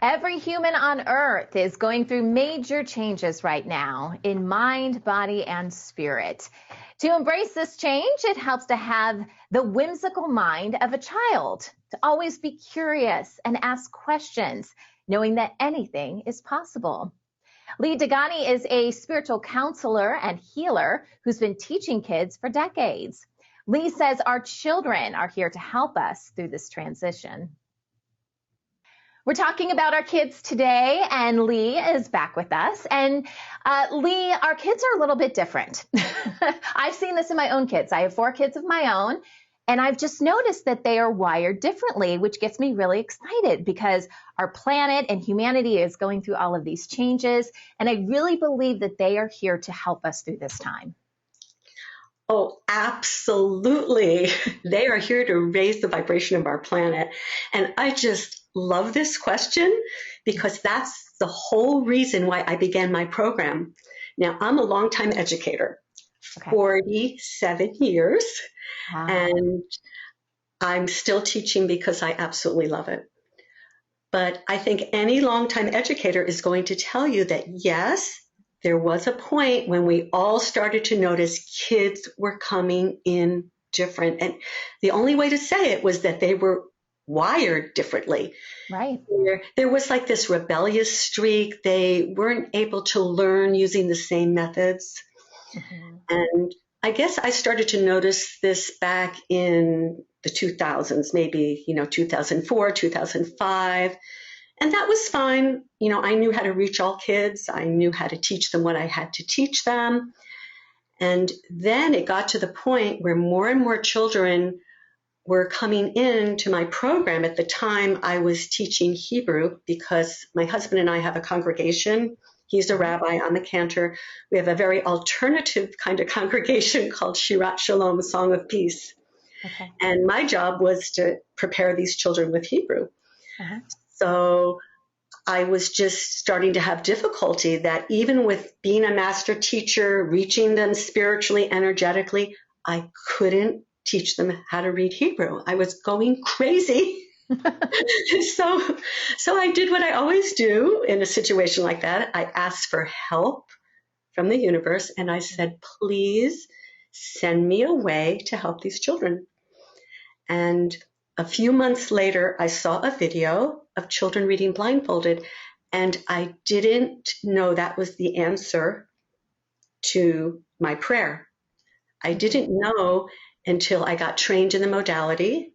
Every human on earth is going through major changes right now in mind, body, and spirit. To embrace this change, it helps to have the whimsical mind of a child, to always be curious and ask questions, knowing that anything is possible. Degani is a spiritual counselor and healer who's been teaching kids for decades. Lee says our children are here to help us through this transition. We're talking about our kids today, and Lee is back with us. And Lee, our kids are a little bit different. I've seen this in my own kids. I have 4 kids of my own, and I've just noticed that they are wired differently, which gets me really excited because our planet and humanity is going through all of these changes, and I really believe that they are here to help us through this time. Oh, absolutely. They are here to raise the vibration of our planet. And I just love this question because that's the whole reason why I began my program. Now, I'm a longtime educator, 47 years, and I'm still teaching because I absolutely love it. But I think any longtime educator is going to tell you that, yes, there was a point when we all started to notice kids were coming in different. And the only way to say it was that they were wired differently. Right. There was like this rebellious streak. They weren't able to learn using the same methods. Mm-hmm. And I guess I started to notice this back in the 2000s, maybe, 2004, 2005. And that was fine. I knew how to reach all kids. I knew how to teach them what I had to teach them. And then it got to the point where more and more children were coming into my program. At the time, I was teaching Hebrew because my husband and I have a congregation. He's a rabbi, I'm a cantor. We have a very alternative kind of congregation called Shirat Shalom, a Song of Peace. Okay. And my job was to prepare these children with Hebrew. Uh-huh. So I was just starting to have difficulty that even with being a master teacher, reaching them spiritually, energetically, I couldn't teach them how to read Hebrew. I was going crazy. So I did what I always do in a situation like that. I asked for help from the universe, and I said, please send me a way to help these children. And a few months later, I saw a video of children reading blindfolded, and I didn't know that was the answer to my prayer. I didn't know until I got trained in the modality,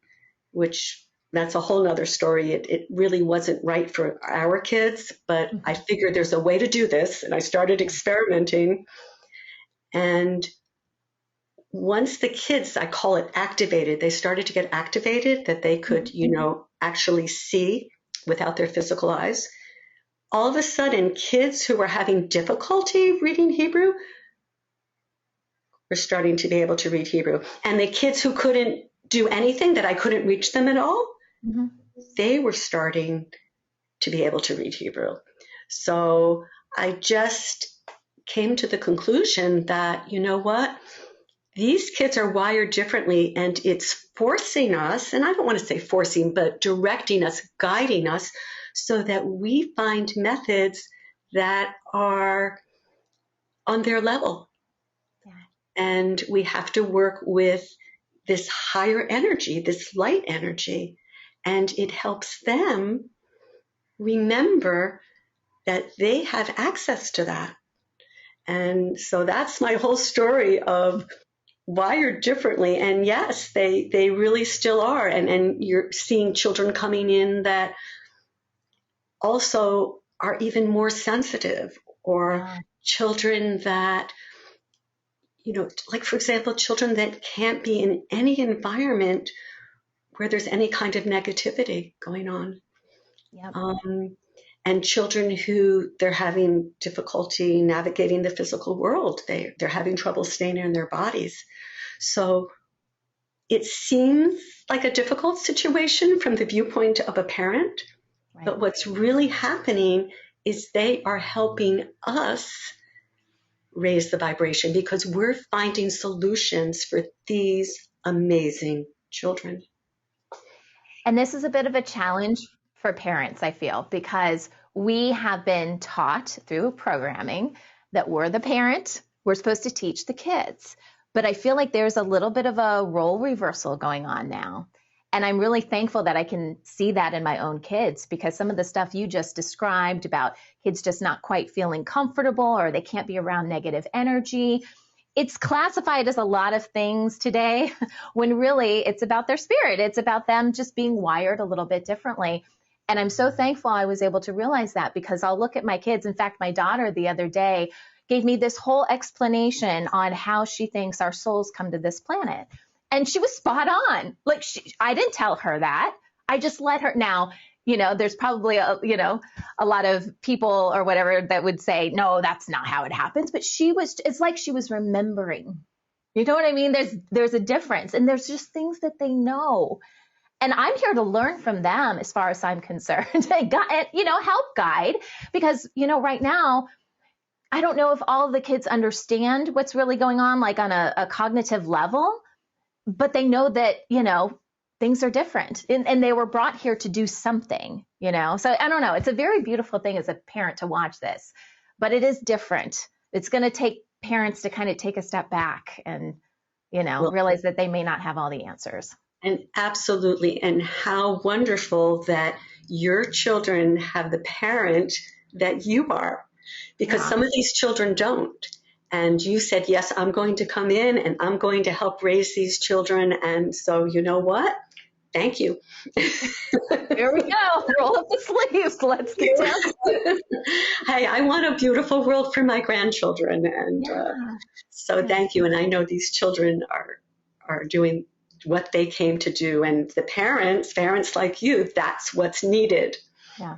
which that's a whole nother story. It really wasn't right for our kids, but I figured there's a way to do this, and I started experimenting. And once the kids, I call it activated, they started to get activated, that they could, actually see without their physical eyes. All of a sudden, kids who were having difficulty reading Hebrew were starting to be able to read Hebrew. And the kids who couldn't do anything, that I couldn't reach them at all, they were starting to be able to read Hebrew. So I just came to the conclusion that, you know what? These kids are wired differently, and it's forcing us, and I don't want to say forcing, but directing us, guiding us, so that we find methods that are on their level. Yeah. And we have to work with this higher energy, this light energy, and it helps them remember that they have access to that. And so that's my whole story of wired differently. And yes, they really still are. And you're seeing children coming in that also are even more sensitive, or children that, like, for example, children that can't be in any environment where there's any kind of negativity going on. Yep. And children who they're having difficulty navigating the physical world. They're having trouble staying in their bodies. So it seems like a difficult situation from the viewpoint of a parent, right. But what's really happening is they are helping us raise the vibration because we're finding solutions for these amazing children. And this is a bit of a challenge for parents, I feel, because we have been taught through programming that we're the parent, we're supposed to teach the kids. But I feel like there's a little bit of a role reversal going on now. And I'm really thankful that I can see that in my own kids, because some of the stuff you just described about kids just not quite feeling comfortable or they can't be around negative energy, it's classified as a lot of things today when really it's about their spirit. It's about them just being wired a little bit differently. And I'm so thankful I was able to realize that, because I'll look at my kids. In fact, my daughter the other day gave me this whole explanation on how she thinks our souls come to this planet. And she was spot on. Like, I didn't tell her that. I just let her. Now, there's probably a lot of people or whatever that would say, no, that's not how it happens. But it's like she was remembering. You know what I mean? There's a difference, and there's just things that they know. And I'm here to learn from them as far as I'm concerned, and help guide, because, right now, I don't know if all of the kids understand what's really going on, like on a cognitive level, but they know that, things are different, and they were brought here to do something, So I don't know. It's a very beautiful thing as a parent to watch this, but it is different. It's going to take parents to kind of take a step back and, Well, realize that they may not have all the answers. and absolutely. And how wonderful that your children have the parent that you are, because Yeah. some of these children don't. And you said, yes, I'm going to come in and I'm going to help raise these children. And so, you know what? Thank you. Here we go. Roll up the sleeves. Let's get down to it. Hey, I want a beautiful world for my grandchildren. And Yeah. so thank you. And I know these children are doing what they came to do. And the parents like you, that's what's needed. Yeah.